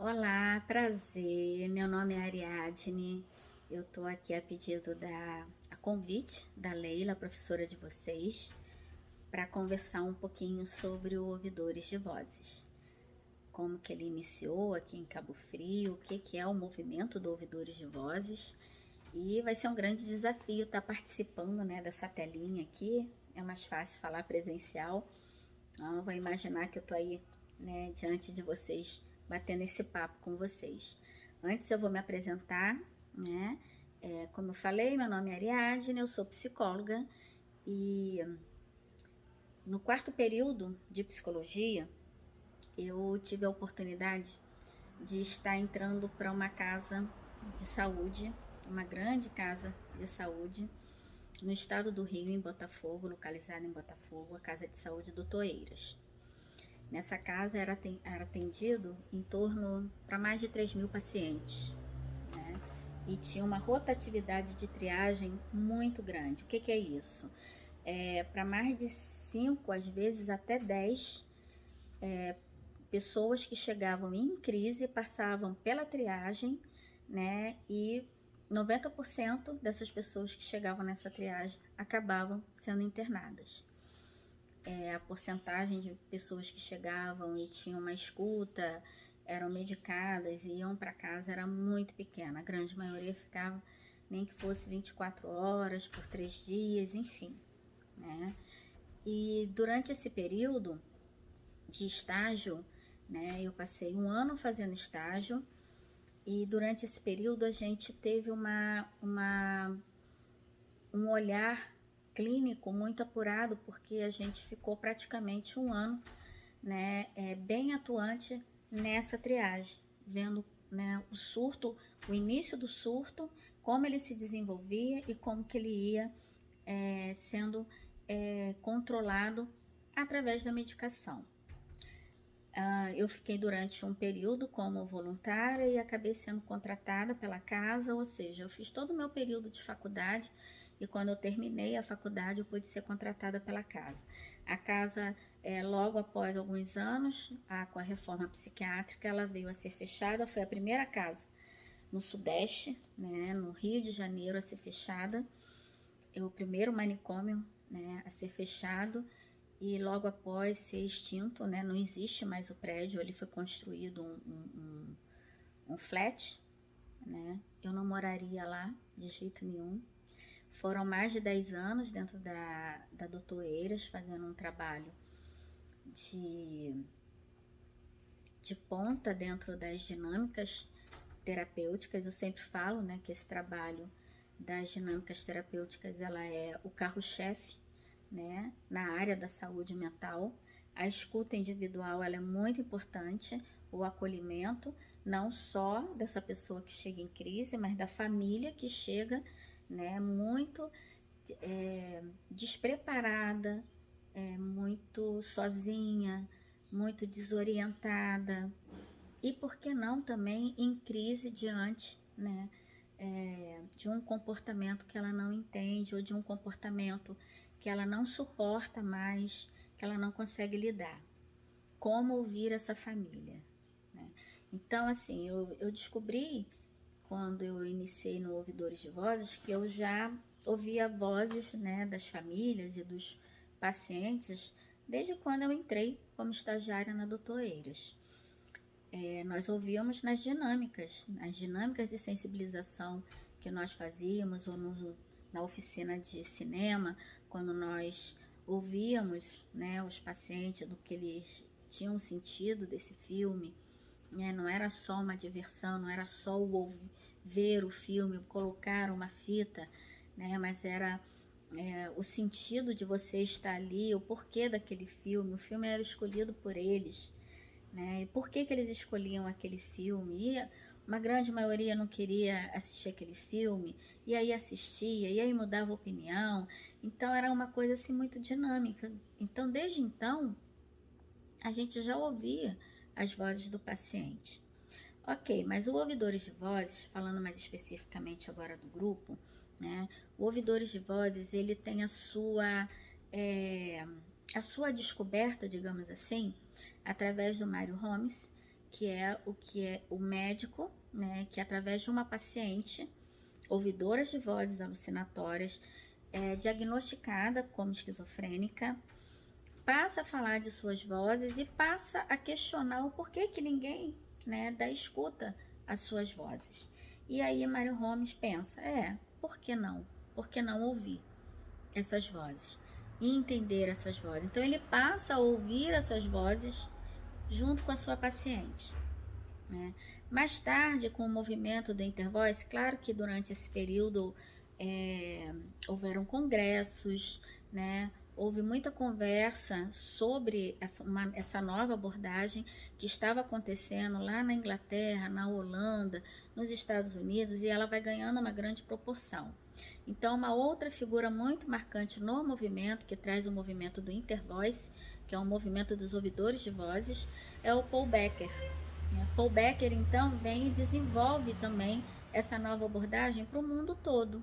Olá, prazer. Meu nome é Ariadne. Eu tô aqui a pedido a convite da Leila, professora de vocês, para conversar um pouquinho sobre o Ouvidores de Vozes. Como que ele iniciou aqui em Cabo Frio, o que é o movimento do Ouvidores de Vozes. E vai ser um grande desafio estar participando, né, dessa telinha aqui. É mais fácil falar presencial. Então, vou imaginar que eu tô aí, né, diante de vocês, batendo esse papo com vocês. Antes eu vou me apresentar, né? Como eu falei, meu nome é Ariadne, eu sou psicóloga e no quarto período de psicologia eu tive a oportunidade de estar entrando para uma casa de saúde, uma grande casa de saúde no estado do Rio, em Botafogo, localizada em Botafogo, a Casa de Saúde Doutor Eiras. Nessa casa era atendido em torno para mais de 3.000 pacientes, né? E tinha uma rotatividade de triagem muito grande. O que é isso? Para mais de 5, às vezes até 10 pessoas que chegavam em crise passavam pela triagem, né? E 90% dessas pessoas que chegavam nessa triagem acabavam sendo internadas. A porcentagem de pessoas que chegavam e tinham uma escuta, eram medicadas e iam para casa era muito pequena. A grande maioria ficava, nem que fosse 24 horas por 3 dias, enfim, né? E durante esse período de estágio, né, eu passei 1 ano fazendo estágio e durante esse período a gente teve um olhar clínico muito apurado, porque a gente ficou praticamente 1 ano, né, bem atuante nessa triagem, vendo, né, o surto, o início do surto, como ele se desenvolvia e como que ele ia sendo controlado através da medicação. Eu fiquei durante um período como voluntária e acabei sendo contratada pela casa, ou seja, eu fiz todo o meu período de faculdade e quando eu terminei a faculdade eu pude ser contratada pela casa. A casa, logo após alguns anos, com a reforma psiquiátrica, ela veio a ser fechada, foi a primeira casa no Sudeste, né, no Rio de Janeiro, a ser fechada, o primeiro manicômio, né, a ser fechado, e logo após ser extinto, né, não existe mais o prédio, ele foi construído um flat, né, eu não moraria lá de jeito nenhum. Foram mais de 10 anos dentro da Doutor Eiras, fazendo um trabalho de ponta dentro das dinâmicas terapêuticas. Eu sempre falo, né, que esse trabalho das dinâmicas terapêuticas, ela é o carro-chefe, né, na área da saúde mental. A escuta individual, ela é muito importante, o acolhimento, não só dessa pessoa que chega em crise, mas da família que chega, né, muito despreparada, muito sozinha, muito desorientada, e por que não também em crise diante, né, de um comportamento que ela não entende ou de um comportamento que ela não suporta mais, que ela não consegue lidar. Como ouvir essa família, né? Então, assim, eu descobri, quando eu iniciei no Ouvidores de Vozes, que eu já ouvia vozes, né, das famílias e dos pacientes desde quando eu entrei como estagiária na Doutor Eiras. Nós ouvíamos nas dinâmicas, as dinâmicas de sensibilização que nós fazíamos, ou na oficina de cinema, quando nós ouvíamos, né, os pacientes do que eles tinham sentido desse filme, né? Não era só uma diversão, não era só ver o filme, colocar uma fita, né, mas era o sentido de você estar ali, o porquê daquele filme. O filme era escolhido por eles, né? E por que eles escolhiam aquele filme? E uma grande maioria não queria assistir aquele filme, e aí assistia, e aí mudava opinião. Então era uma coisa assim muito dinâmica. Então, desde então, a gente já ouvia as vozes do paciente. Ok, mas o Ouvidores de Vozes, falando mais especificamente agora do grupo, né? O Ouvidores de Vozes, ele tem a sua descoberta, digamos assim, através do Mário Holmes, que é o médico, né, que através de uma paciente ouvidora de vozes alucinatórias, diagnosticada como esquizofrênica, passa a falar de suas vozes e passa a questionar o porquê que ninguém, né, dá escuta às suas vozes. E aí Mário Holmes pensa, por que não? Por que não ouvir essas vozes e entender essas vozes? Então ele passa a ouvir essas vozes junto com a sua paciente, né? Mais tarde, com o movimento do Intervoice, claro que durante esse período houveram congressos, né? Houve muita conversa sobre essa nova abordagem que estava acontecendo lá na Inglaterra, na Holanda, nos Estados Unidos, e ela vai ganhando uma grande proporção. Então, uma outra figura muito marcante no movimento, que traz o movimento do Intervoice, que é um movimento dos ouvidores de vozes, é o Paul Becker. Paul Becker, então, vem e desenvolve também essa nova abordagem para o mundo todo,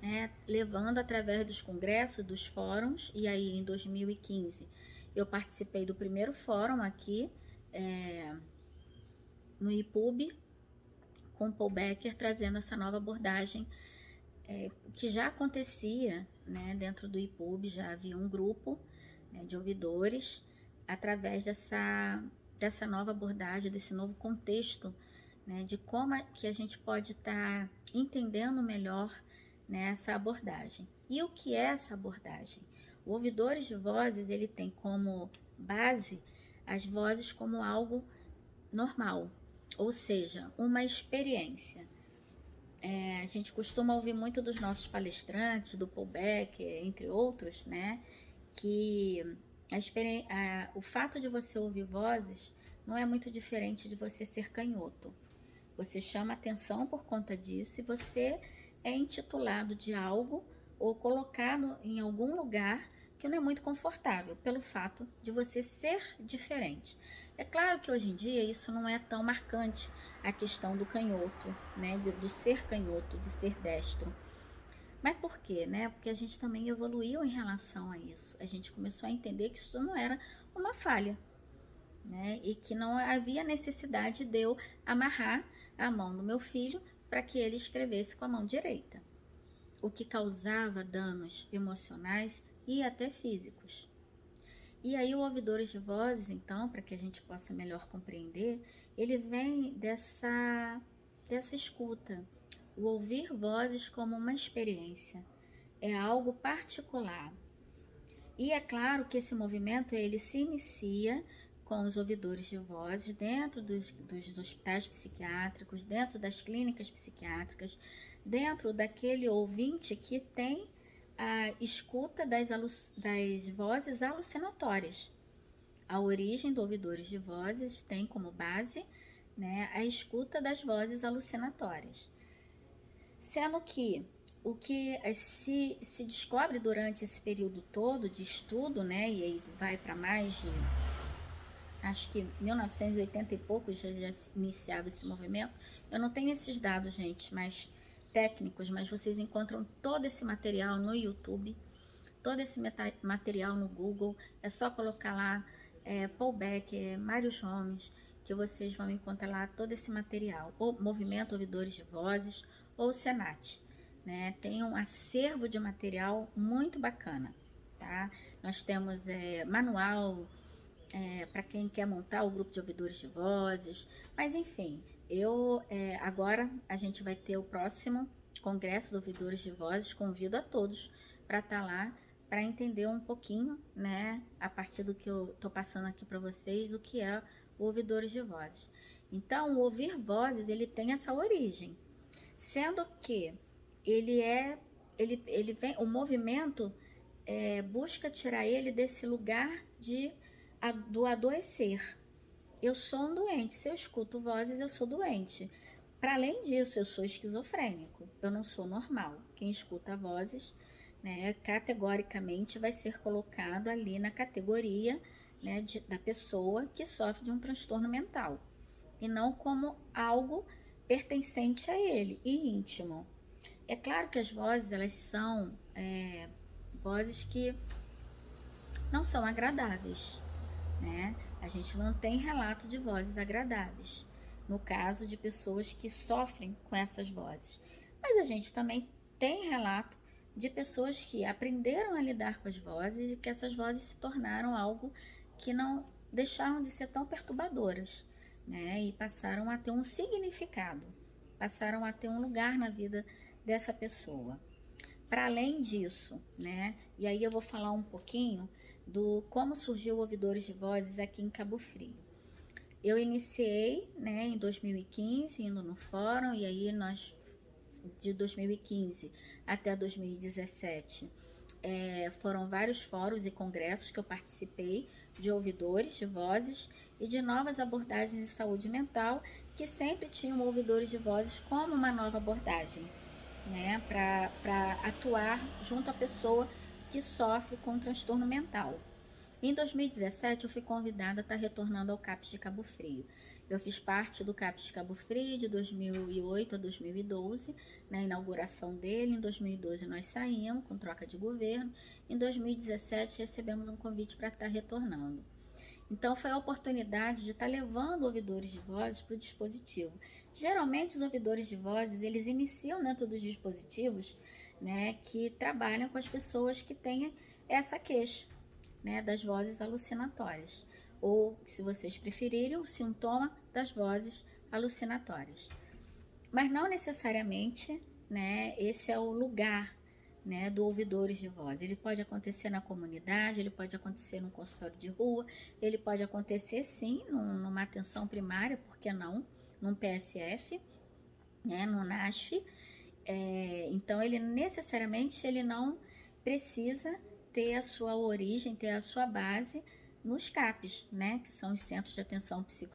né? Levando através dos congressos, dos fóruns, e aí em 2015 eu participei do primeiro fórum aqui no IPUB, com Paul Becker trazendo essa nova abordagem que já acontecia, né, dentro do IPUB, já havia um grupo, né, de ouvidores, através dessa nova abordagem, desse novo contexto, né, de como que a gente pode estar entendendo melhor, né, essa abordagem. E o que é essa abordagem? O ouvidores de vozes, ele tem como base as vozes como algo normal, ou seja, uma experiência. A gente costuma ouvir muito dos nossos palestrantes, do Paul Becker, entre outros, né, que o fato de você ouvir vozes não é muito diferente de você ser canhoto. Você chama atenção por conta disso e você é intitulado de algo ou colocado em algum lugar que não é muito confortável, pelo fato de você ser diferente. É claro que hoje em dia isso não é tão marcante, a questão do canhoto, né, do ser canhoto, de ser destro. Mas por quê, né? Porque a gente também evoluiu em relação a isso. A gente começou a entender que isso não era uma falha, né? E que não havia necessidade de eu amarrar a mão do meu filho para que ele escrevesse com a mão direita, o que causava danos emocionais e até físicos. E aí o ouvidores de vozes, então, para que a gente possa melhor compreender, ele vem dessa escuta. O ouvir vozes como uma experiência, é algo particular. E é claro que esse movimento ele se inicia com os ouvidores de vozes dentro dos hospitais psiquiátricos, dentro das clínicas psiquiátricas, dentro daquele ouvinte que tem a escuta das vozes alucinatórias. A origem do ouvidores de vozes tem como base, né, a escuta das vozes alucinatórias. Sendo que o que se descobre durante esse período todo de estudo, né, e aí vai para mais de, acho que 1980 e poucos já iniciava esse movimento. Eu não tenho esses dados, gente, mas técnicos, mas vocês encontram todo esse material no YouTube, todo esse material no Google. É só colocar lá Paul Becker, Mário Holmes, que vocês vão encontrar lá todo esse material. O Movimento Ouvidores de Vozes ou o Senat, né? Tem um acervo de material muito bacana, tá? Nós temos manual para quem quer montar o grupo de ouvidores de vozes, mas enfim, agora a gente vai ter o próximo Congresso de Ouvidores de Vozes, convido a todos para estar lá, para entender um pouquinho, né, a partir do que eu estou passando aqui para vocês, o que é o ouvidores de vozes. Então, o ouvir vozes, ele tem essa origem, sendo que ele vem, o movimento busca tirar ele desse lugar do adoecer. Eu sou um doente, se eu escuto vozes, eu sou doente. Para além disso, eu sou esquizofrênico, eu não sou normal. Quem escuta vozes, né, categoricamente vai ser colocado ali na categoria, né, da pessoa que sofre de um transtorno mental, e não como algo pertencente a ele e íntimo. É claro que as vozes, elas são vozes que não são agradáveis, né? A gente não tem relato de vozes agradáveis, no caso de pessoas que sofrem com essas vozes. Mas a gente também tem relato de pessoas que aprenderam a lidar com as vozes e que essas vozes se tornaram algo que não deixaram de ser tão perturbadoras, né? E passaram a ter um significado, passaram a ter um lugar na vida dessa pessoa. Para além disso, né? E aí eu vou falar um pouquinho do como surgiu o Ouvidores de Vozes aqui em Cabo Frio. Eu iniciei, né, em 2015, indo no fórum, e aí nós, de 2015 até 2017, foram vários fóruns e congressos que eu participei de ouvidores de vozes e de novas abordagens de saúde mental, que sempre tinham ouvidores de vozes como uma nova abordagem, né, para atuar junto à pessoa que sofre com um transtorno mental. Em 2017, eu fui convidada a estar retornando ao CAPS de Cabo Frio. Eu fiz parte do CAPS de Cabo Frio de 2008 a 2012, na inauguração dele. Em 2012, nós saímos com troca de governo. Em 2017, recebemos um convite para estar retornando. Então, foi a oportunidade de estar levando ouvidores de vozes para o dispositivo. Geralmente, os ouvidores de vozes, eles iniciam dentro dos dispositivos, né, que trabalham com as pessoas que têm essa queixa, né, das vozes alucinatórias, ou, se vocês preferirem, o sintoma das vozes alucinatórias. Mas não necessariamente, né, esse é o lugar, né, do ouvidores de voz. Ele pode acontecer na comunidade, ele pode acontecer num consultório de rua, ele pode acontecer sim numa atenção primária, por que não? Num PSF, né, no NASF. Então ele necessariamente ele não precisa ter a sua origem, ter a sua base nos CAPs, né, que são os Centros de Atenção Psicossocial.